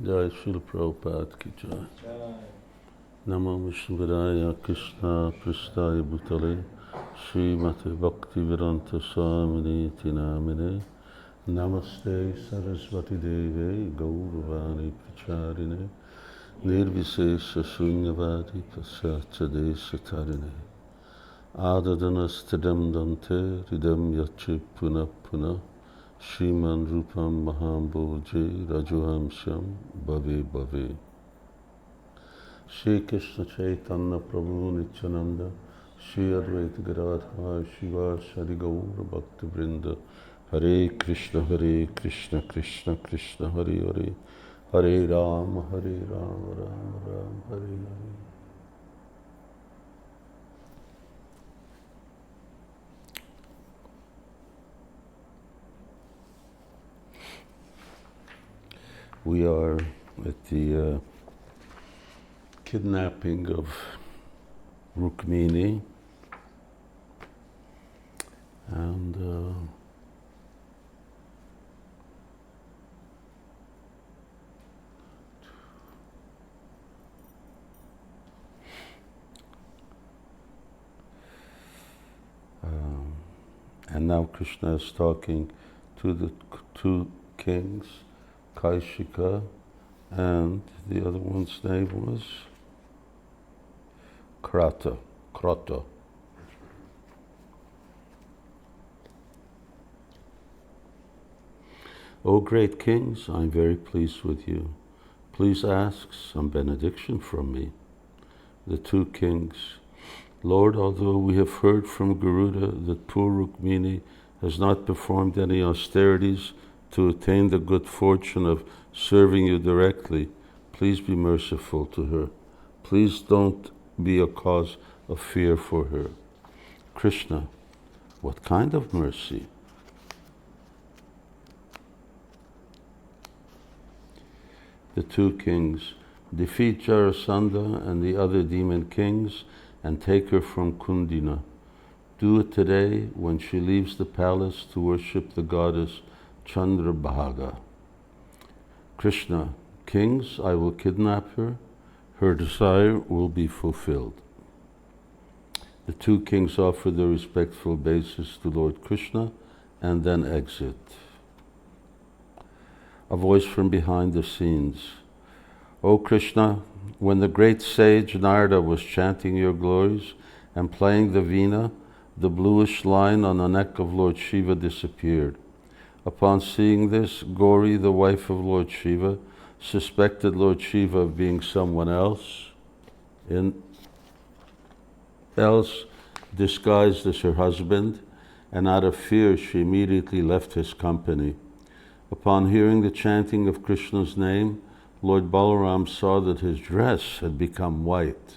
Jai Srila Prabhupada ki jai. Namo Śivarāya Krishna Prasthaya Bhutale Srimate Bhaktivedanta Swami Niti Namine Namaste Saraswati Deve Gauravani Pracharine Nirvisesha Shunyavadi Pasatya Desha Tarine Adadanastidam Dante Ridam Yachi Puna Puna Shriman Rupam Mahambhoje Rajuhamsyam Bhave Bhave. Shri Krishna Chaitanya Prabhu Nityananda Shri Advaita Gadadhar Shiva Shri Gaura Bhakta Vrinda Hare Krishna Krishna Krishna Hare Hare Hare Rama Rama Rama Hare Hare. We are at the kidnapping of Rukmini, and now Krishna is talking to the two kings, Kaishika, and the other one's name was Krata. O great kings, I am very pleased with you. Please ask some benediction from me. The two kings, Lord, although we have heard from Garuda that poor Rukmini has not performed any austerities to attain the good fortune of serving you directly, please be merciful to her. Please don't be a cause of fear for her. Krishna, what kind of mercy? The two kings, defeat Jarasandha and the other demon kings and take her from Kundina. Do it today when she leaves the palace to worship the goddess Chandrabhaga. Krishna, kings, I will kidnap her. Her desire will be fulfilled. The two kings offer their respectful obeisance to Lord Krishna and then exit. A voice from behind the scenes. O Krishna, when the great sage Narada was chanting your glories and playing the veena, the bluish line on the neck of Lord Shiva disappeared. Upon seeing this, Gauri, the wife of Lord Shiva, suspected Lord Shiva of being someone else disguised as her husband, and out of fear she immediately left his company. Upon hearing the chanting of Krishna's name, Lord Balaram saw that his dress had become white,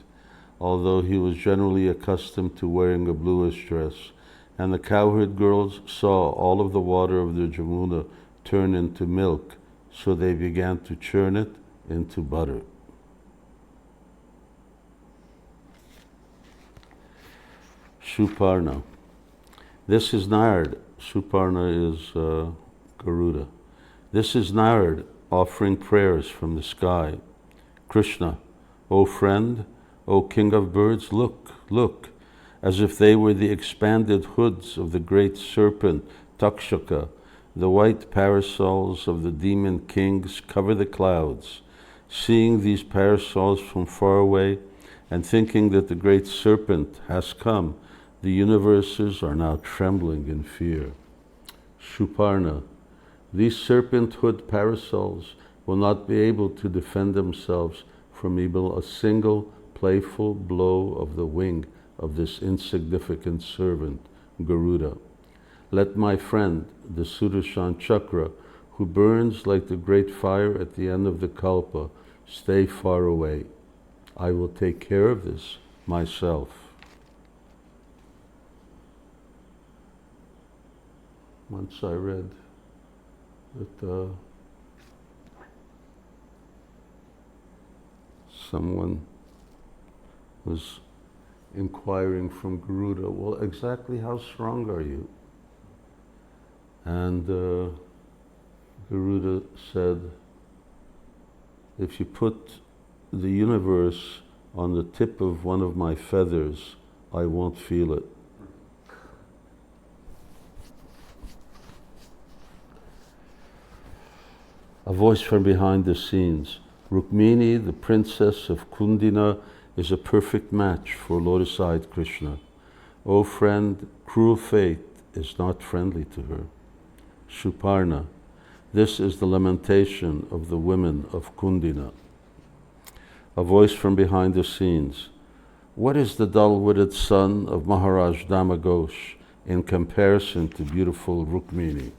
although he was generally accustomed to wearing a bluish dress, and the cowherd girls saw all of the water of the Jamuna turn into milk, so they began to churn it into butter. Shuparna. This is Narad. Shuparna is Garuda. This is Narad offering prayers from the sky. Krishna, O friend, O king of birds, look, look, as if they were the expanded hoods of the great serpent Takshaka. The white parasols of the demon kings cover the clouds. Seeing these parasols from far away and thinking that the great serpent has come, the universes are now trembling in fear. Shuparna, these serpent hood parasols will not be able to defend themselves from even a single playful blow of the wing of this insignificant servant, Garuda. Let my friend, the Sudarshan Chakra, who burns like the great fire at the end of the Kalpa, stay far away. I will take care of this myself. Once I read that someone was inquiring from Garuda, well, exactly how strong are you? And Garuda said, if you put the universe on the tip of one of my feathers, I won't feel it. A voice from behind the scenes. Rukmini, the princess of Kundina, is a perfect match for lotus-eyed Krishna. O friend, cruel fate is not friendly to her. Śivarāma, this is the lamentation of the women of Kundina. A voice from behind the scenes. What is the dull-witted son of Maharaj Damagosh in comparison to beautiful Rukmini?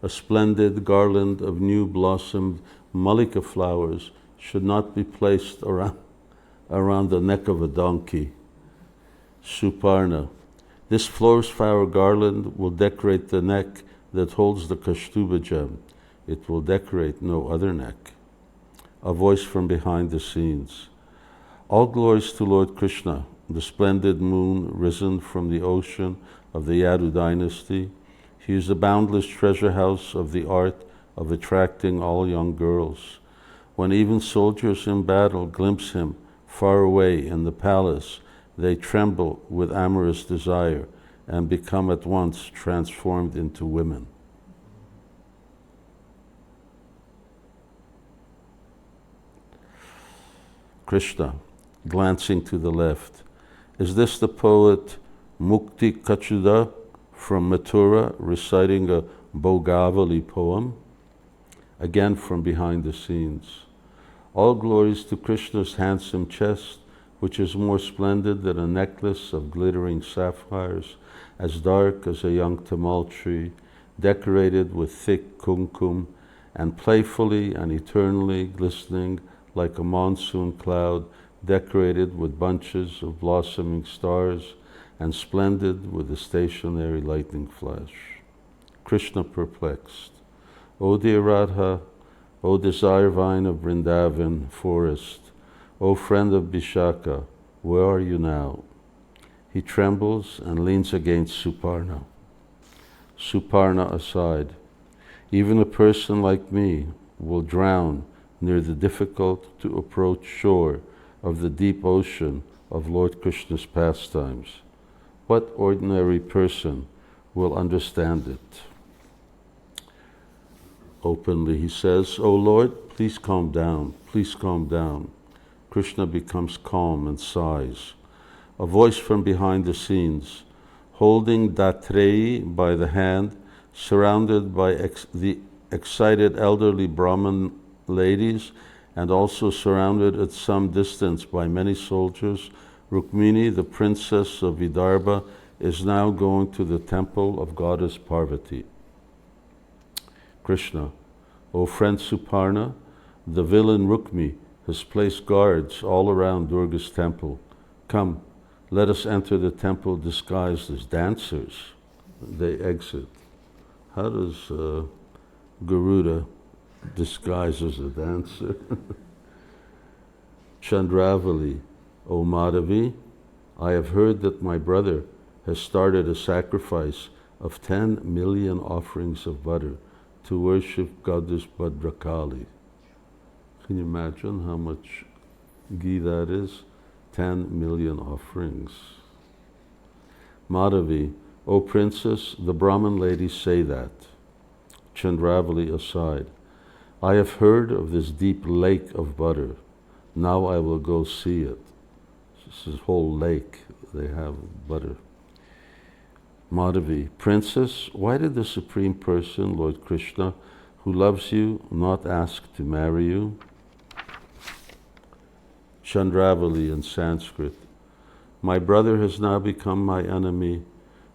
A splendid garland of new blossomed mallika flowers should not be placed around the neck of a donkey. Śivarāma, this flower garland will decorate the neck that holds the Kaustubha gem. It will decorate no other neck. A voice from behind the scenes. All glories to Lord Krishna, the splendid moon risen from the ocean of the Yadu dynasty. He is the boundless treasure house of the art of attracting all young girls. When even soldiers in battle glimpse him far away in the palace, they tremble with amorous desire and become at once transformed into women. Krishna, glancing to the left. Is this the poet Mukti Kachuda from Mathura reciting a Bhogavali poem? Again from behind the scenes. All glories to Krishna's handsome chest, which is more splendid than a necklace of glittering sapphires, as dark as a young tamal tree, decorated with thick kumkum, and playfully and eternally glistening like a monsoon cloud, decorated with bunches of blossoming stars, and splendid with a stationary lightning flash. Krishna perplexed. O dear Radha, O desire vine of Vrindavan forest, O friend of Vishaka, where are you now? He trembles and leans against Śivarāma. Śivarāma aside. Even a person like me will drown near the difficult to approach shore of the deep ocean of Lord Krishna's pastimes. What ordinary person will understand it? Openly he says, O Lord, please calm down, please calm down. Krishna becomes calm and sighs. A voice from behind the scenes, holding Datreyi by the hand, surrounded by the excited elderly Brahmin ladies, and also surrounded at some distance by many soldiers, Rukmini, the princess of Vidarbha, is now going to the temple of goddess Parvati. Krishna, O friend Śivarāma, the villain Rukmi has placed guards all around Durga's temple. Come, let us enter the temple disguised as dancers. They exit. How does Garuda disguise as a dancer? Chandravali, O Madhavi, I have heard that my brother has started a sacrifice of 10 million offerings of butter to worship goddess Bhadrakali. Can you imagine how much ghee that is? 10 million offerings. Madhavi, O princess, the Brahmin ladies say that. Chandravali aside, I have heard of this deep lake of butter. Now I will go see it. This is a whole lake, they have butter. Madhavi, princess, why did the Supreme Person, Lord Krishna, who loves you, not ask to marry you? Chandravali in Sanskrit, my brother has now become my enemy.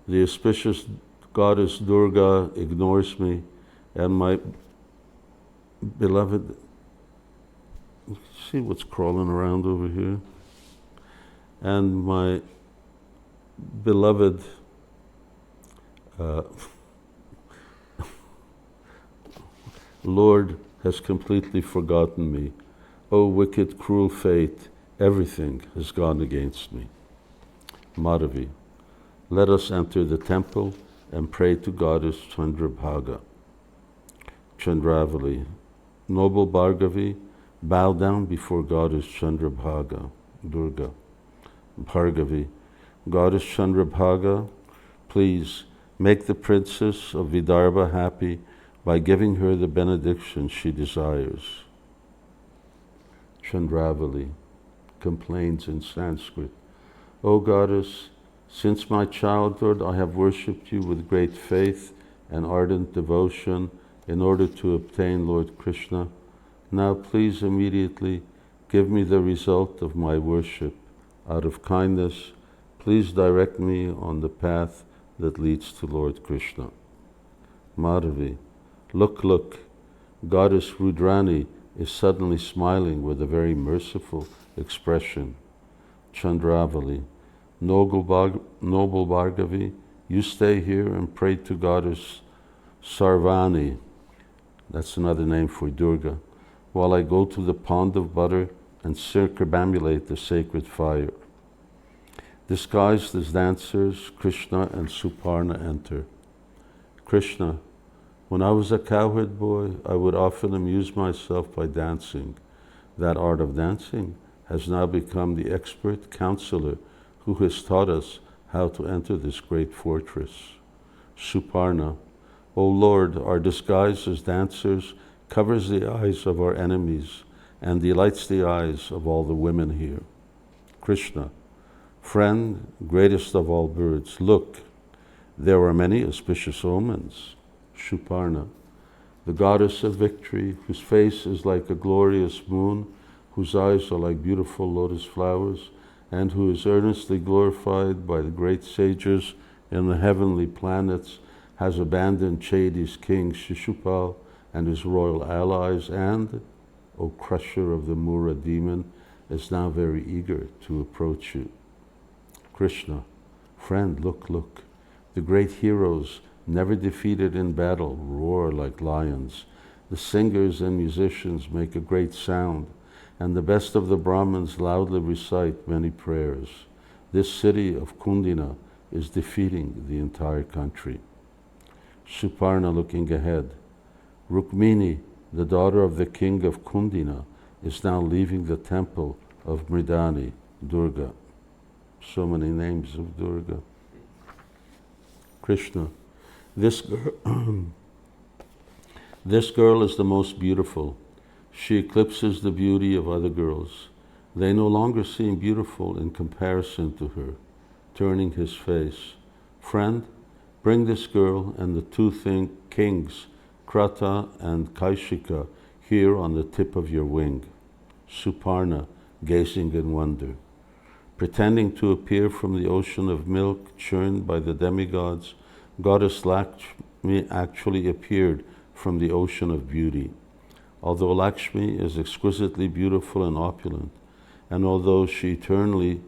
The auspicious goddess Durga ignores me, and my beloved, see what's crawling around over here? And my beloved Lord has completely forgotten me. O wicked, cruel fate, everything has gone against me. Madhavi, let us enter the temple and pray to goddess Chandrabhaga. Chandravali, noble Bhargavi, bow down before Goddess Chandrabhaga, Durga, Bhargavi. Goddess Chandrabhaga, please make the princess of Vidarbha happy by giving her the benediction she desires. Chandravali complains in Sanskrit, O Goddess, since my childhood I have worshipped you with great faith and ardent devotion in order to obtain Lord Krishna. Now please immediately give me the result of my worship. Out of kindness, please direct me on the path that leads to Lord Krishna. Madhavi, look, Goddess Rudrani is suddenly smiling with a very merciful expression. Chandravali, noble Bhargavi, you stay here and pray to Goddess Sarvani, that's another name for Durga, while I go to the pond of butter and circumambulate the sacred fire. Disguised as dancers, Krishna and Suparna enter. Krishna, when I was a cowherd boy, I would often amuse myself by dancing. That art of dancing has now become the expert counselor who has taught us how to enter this great fortress. Suparna, O Lord, our disguise as dancers covers the eyes of our enemies and delights the eyes of all the women here. Krishna, friend, greatest of all birds, look, there are many auspicious omens. Suparna, the goddess of victory, whose face is like a glorious moon, whose eyes are like beautiful lotus flowers, and who is earnestly glorified by the great sages in the heavenly planets, has abandoned Chedi's king Shishupal and his royal allies, and, O crusher of the Mura demon, is now very eager to approach you. Krishna, friend, look, the great heroes, never defeated in battle, roar like lions. The singers and musicians make a great sound, and the best of the Brahmins loudly recite many prayers. This city of Kundina is defeating the entire country. Suparna looking ahead. Rukmini, the daughter of the king of Kundina, is now leaving the temple of Mridani, Durga. So many names of Durga. Krishna, this girl is the most beautiful. She eclipses the beauty of other girls. They no longer seem beautiful in comparison to her. Turning his face, friend, bring this girl and the two kings, Krata and Kaishika, here on the tip of your wing. Suparna, gazing in wonder. Pretending to appear from the ocean of milk churned by the demigods, Goddess Lakshmi actually appeared from the ocean of beauty. Although Lakshmi is exquisitely beautiful and opulent, and although she eternally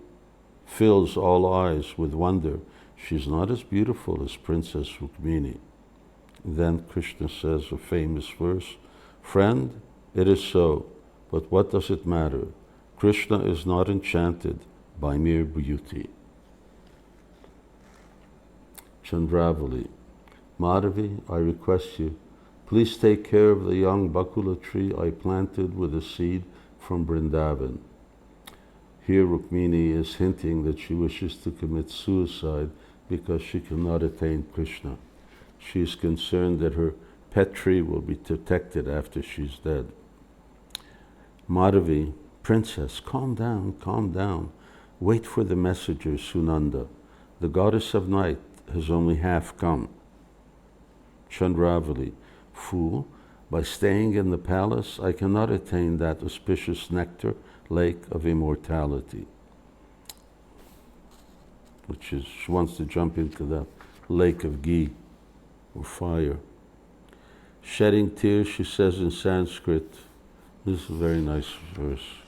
fills all eyes with wonder, she's not as beautiful as Princess Rukmini. Then Krishna says a famous verse, friend, it is so, but what does it matter? Krishna is not enchanted by mere beauty. Chandravali, Madhavi, I request you, please take care of the young bakula tree I planted with a seed from Vrindavan. Here Rukmini is hinting that she wishes to commit suicide because she cannot attain Krishna. She is concerned that her pet tree will be detected after she's dead. Madhavi, princess, calm down. Wait for the messenger Sunanda. The goddess of night has only half come. Chandravali, fool, by staying in the palace, I cannot attain that auspicious nectar, lake of immortality. Which is, she wants to jump into that lake of ghee or fire. Shedding tears, she says in Sanskrit, this is a very nice verse.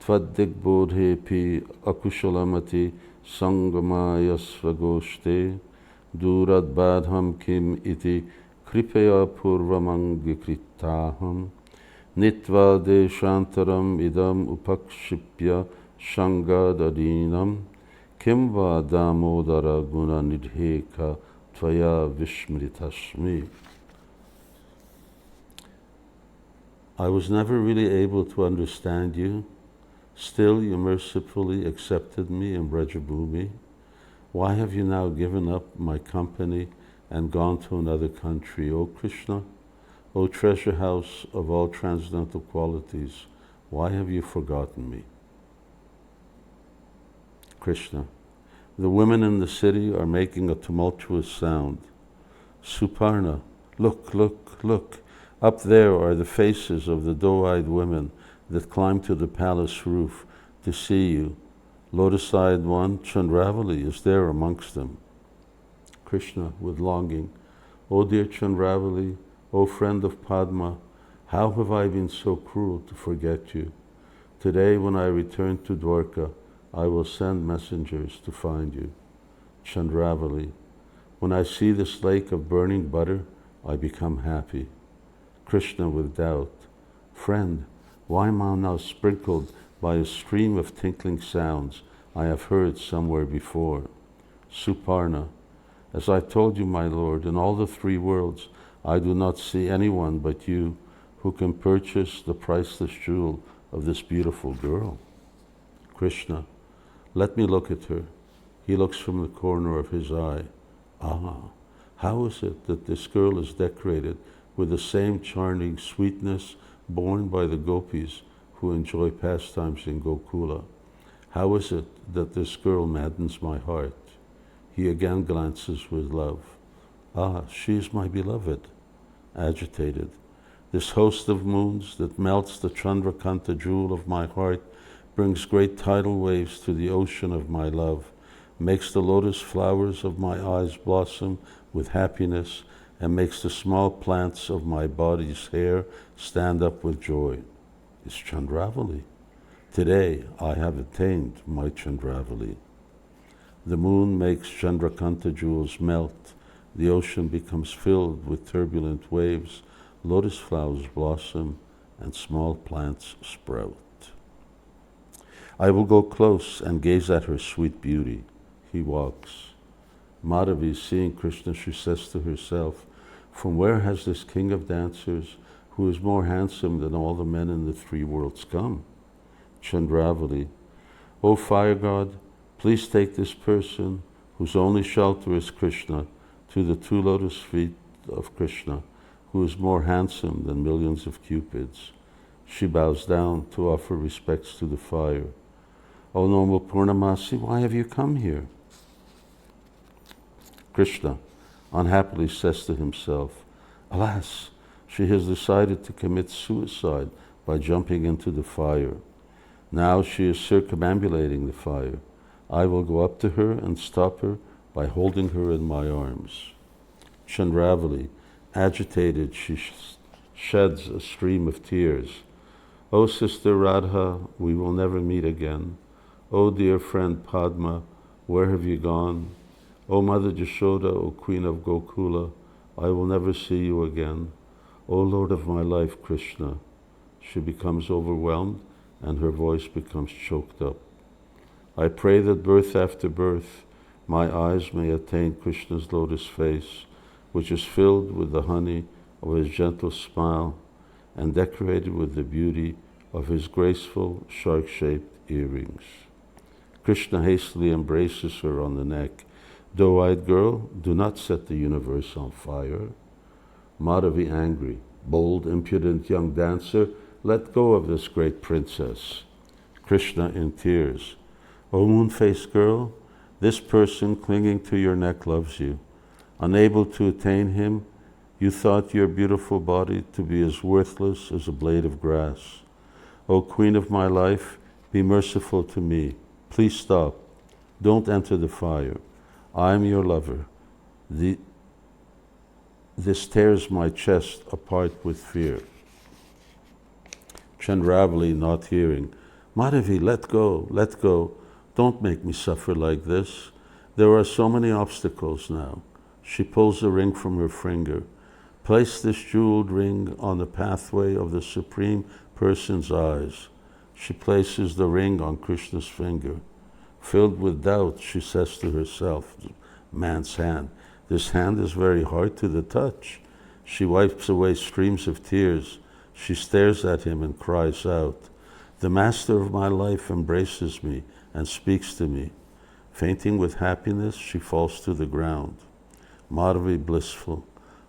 Tvadik bodhe pi akushalamati sangamaya svagoshte durad badham kim iti kripaya purvamangikritaham nitva deshantaram idam upakshipya shangadadinam kimva damodara guna nidheka tvaya vishmritasmi. I was never really able to understand you. Still, you mercifully accepted me in Brajabhumi. Why have you now given up my company and gone to another country? O Krishna, O treasure house of all transcendental qualities, why have you forgotten me? Krishna, the women in the city are making a tumultuous sound. Suparna, look, look, look. Up there are the faces of the doe-eyed women that climb to the palace roof to see you. Lotus-eyed one, Chandravali, is there amongst them. Krishna, with longing, O dear Chandravali, O friend of Padma, how have I been so cruel to forget you? Today, when I return to Dwarka, I will send messengers to find you. Chandravali, when I see this lake of burning butter, I become happy. Krishna, with doubt, friend, why am I now sprinkled by a stream of tinkling sounds I have heard somewhere before? Suparna, as I told you, my lord, in all the three worlds, I do not see anyone but you who can purchase the priceless jewel of this beautiful girl. Krishna, let me look at her. He looks from the corner of his eye. Ah, how is it that this girl is decorated with the same charming sweetness borne by the gopis who enjoy pastimes in Gokula? How is it that this girl maddens my heart? He again glances with love. Ah, she is my beloved. Agitated, this host of moons that melts the Chandrakanta jewel of my heart brings great tidal waves to the ocean of my love, makes the lotus flowers of my eyes blossom with happiness, and makes the small plants of my body's hair stand up with joy. It's Chandravali. Today I have attained my Chandravali. The moon makes Chandrakanta jewels melt. The ocean becomes filled with turbulent waves. Lotus flowers blossom and small plants sprout. I will go close and gaze at her sweet beauty. He walks. Madhavi, seeing Krishna, she says to herself, from where has this king of dancers, who is more handsome than all the men in the three worlds, come? Chandravali, O fire god, please take this person, whose only shelter is Krishna, to the two lotus feet of Krishna, who is more handsome than millions of cupids. She bows down to offer respects to the fire. O noble Purnamasi, why have you come here? Krishna unhappily says to himself, alas, she has decided to commit suicide by jumping into the fire. Now she is circumambulating the fire. I will go up to her and stop her by holding her in my arms. Chandravali, agitated, she sheds a stream of tears. O sister Radha, we will never meet again. O dear friend Padma, where have you gone? O Mother Jashoda, O Queen of Gokula, I will never see you again. O Lord of my life, Krishna. She becomes overwhelmed and her voice becomes choked up. I pray that birth after birth, my eyes may attain Krishna's lotus face, which is filled with the honey of his gentle smile and decorated with the beauty of his graceful shark-shaped earrings. Krishna hastily embraces her on the neck. Doe-eyed girl, do not set the universe on fire. Madhavi, angry, bold, impudent young dancer, let go of this great princess. Krishna in tears, O moon-faced girl, this person clinging to your neck loves you. Unable to attain him, you thought your beautiful body to be as worthless as a blade of grass. O queen of my life, be merciful to me. Please stop. Don't enter the fire. I am your lover. This tears my chest apart with fear. Chandravali, not hearing, Madhavi, let go, let go. Don't make me suffer like this. There are so many obstacles now. She pulls a ring from her finger. Place this jeweled ring on the pathway of the Supreme Person's eyes. She places the ring on Krishna's finger. Filled with doubt, she says to herself, man's hand, this hand is very hard to the touch. She wipes away streams of tears. She stares at him and cries out. The master of my life embraces me and speaks to me. Fainting with happiness, she falls to the ground. Madhavi blissful.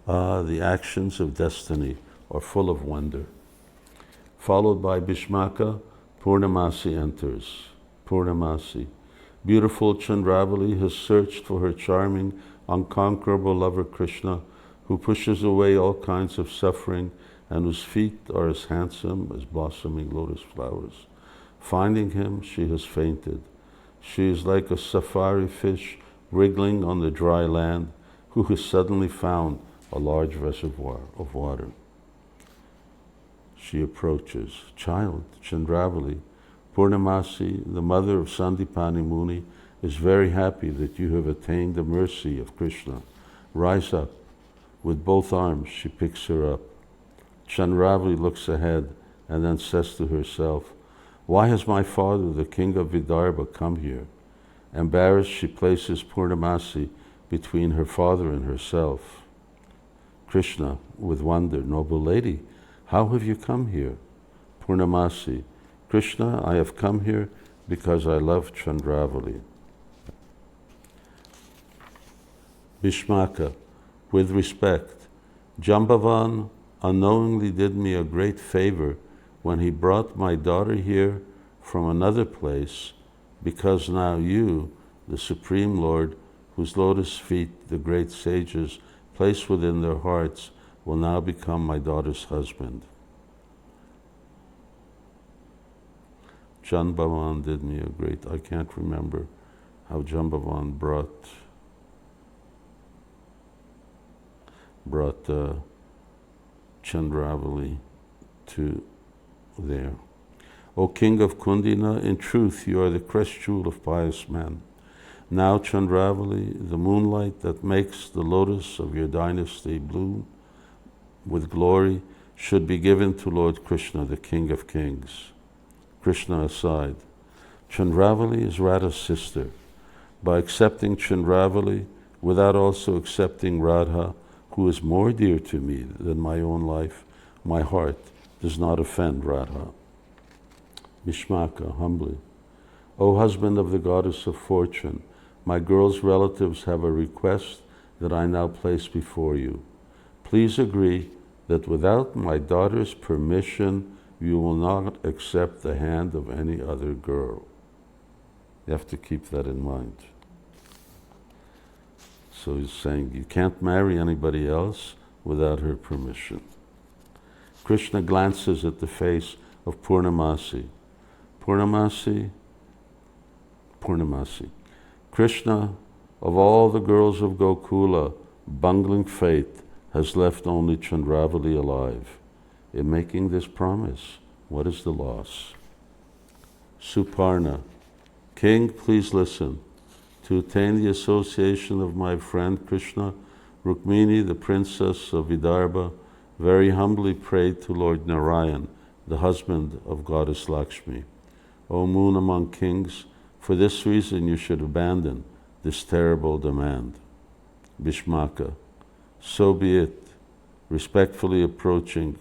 Ah, the actions of destiny are full of wonder. Followed by Bhishmaka, Purnamasi enters. Purnamasi. Beautiful Chandravali has searched for her charming, unconquerable lover Krishna, who pushes away all kinds of suffering and whose feet are as handsome as blossoming lotus flowers. Finding him, she has fainted. She is like a safari fish wriggling on the dry land, who has suddenly found a large reservoir of water. She approaches. Child, Chandravali, Purnamasi, the mother of Sandipani Muni, is very happy that you have attained the mercy of Krishna. Rise up. With both arms, she picks her up. Chandravali looks ahead and then says to herself, why has my father, the king of Vidarbha, come here? Embarrassed, she places Purnamasi between her father and herself. Krishna, with wonder, noble lady, how have you come here? Purnamasi, Krishna, I have come here because I love Chandravali. Bhishmaka, with respect, Jambavan unknowingly did me a great favor when he brought my daughter here from another place, because now you, the Supreme Lord, whose lotus feet the great sages place within their hearts, will now become my daughter's husband. Jambavan did me a great, I can't remember how Jambavan brought Chandravali to there. O King of Kundina, in truth you are the crest jewel of pious men. Now Chandravali, the moonlight that makes the lotus of your dynasty bloom with glory, should be given to Lord Krishna, the King of Kings. Krishna aside. Chandravali is Radha's sister. By accepting Chandravali, without also accepting Radha, who is more dear to me than my own life, my heart does not offend Radha. Bhishmaka, humbly. O husband of the goddess of fortune, my girl's relatives have a request that I now place before you. Please agree that without my daughter's permission, you will not accept the hand of any other girl. You have to keep that in mind. So he's saying you can't marry anybody else without her permission. Krishna glances at the face of Purnamasi. Purnamasi. Krishna, of all the girls of Gokula, bungling fate has left only Chandravali alive. In making this promise, what is the loss? Suparna, King, please listen. To attain the association of my friend Krishna, Rukmini, the princess of Vidarbha, very humbly prayed to Lord Narayan, the husband of goddess Lakshmi. O moon among kings, for this reason you should abandon this terrible demand. Bhishmaka, so be it. Respectfully approaching,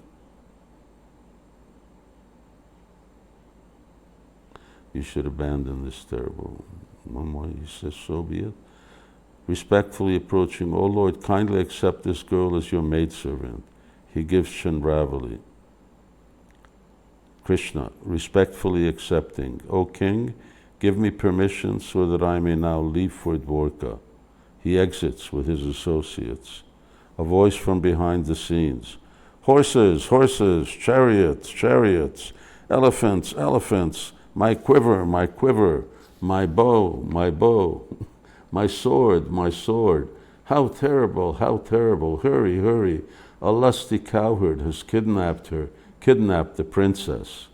you should abandon this terrible. One more, he says, so be it. Respectfully approaching, O Lord, kindly accept this girl as your maidservant. He gives Chandravali. Krishna, respectfully accepting, O King, give me permission so that I may now leave for Dwarka. He exits with his associates. A voice from behind the scenes. Horses, horses, chariots, chariots, elephants, elephants, my quiver, my quiver, my bow, my sword, my sword. How terrible, hurry, hurry. A lusty cowherd has kidnapped the princess.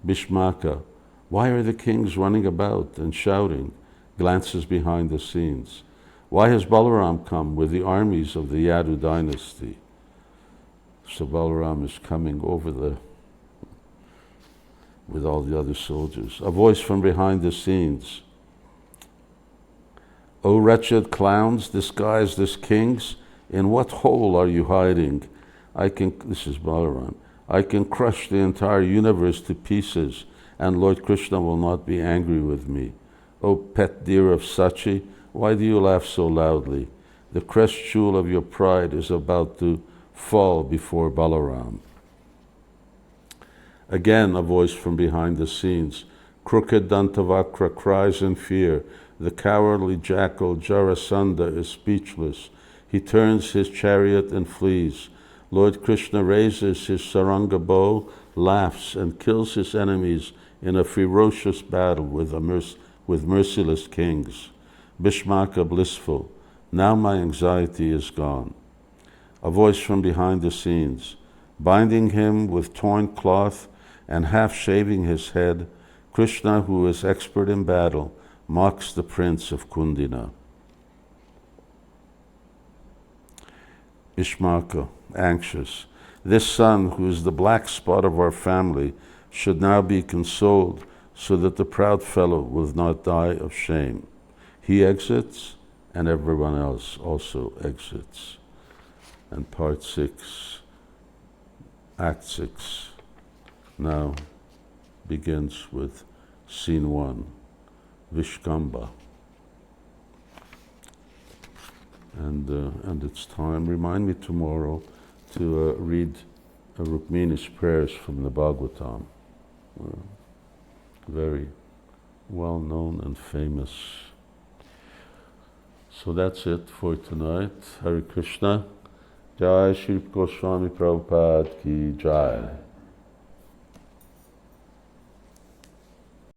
Bhishmaka, why are the kings running about and shouting? Glances behind the scenes. Why has Balaram come with the armies of the Yadu dynasty? So Balaram is coming over with all the other soldiers. A voice from behind the scenes. O wretched clowns, disguised as kings, in what hole are you hiding? This is Balaram. I can crush the entire universe to pieces, and Lord Krishna will not be angry with me. O pet dear of Sachi, why do you laugh so loudly? The crest jewel of your pride is about to fall before Balaram. Again, a voice from behind the scenes. Crooked Dantavakra cries in fear. The cowardly jackal Jarasandha is speechless. He turns his chariot and flees. Lord Krishna raises his saranga bow, laughs, and kills his enemies in a ferocious battle with merciless kings. Bhishmaka blissful. Now my anxiety is gone. A voice from behind the scenes. Binding him with torn cloth and half shaving his head, Krishna, who is expert in battle, mocks the prince of Kundina. Bhishmaka, anxious. This son, who is the black spot of our family, should now be consoled so that the proud fellow will not die of shame. He exits, and everyone else also exits. And part 6, Act 6, now begins with scene 1, Vishkamba. And it's time. Remind me tomorrow to read Rukmini's prayers from the Bhagavatam. Very well known and famous. So that's it for tonight. Hare Krishna. Jai Shri Goswami Prabhupada ki Jai.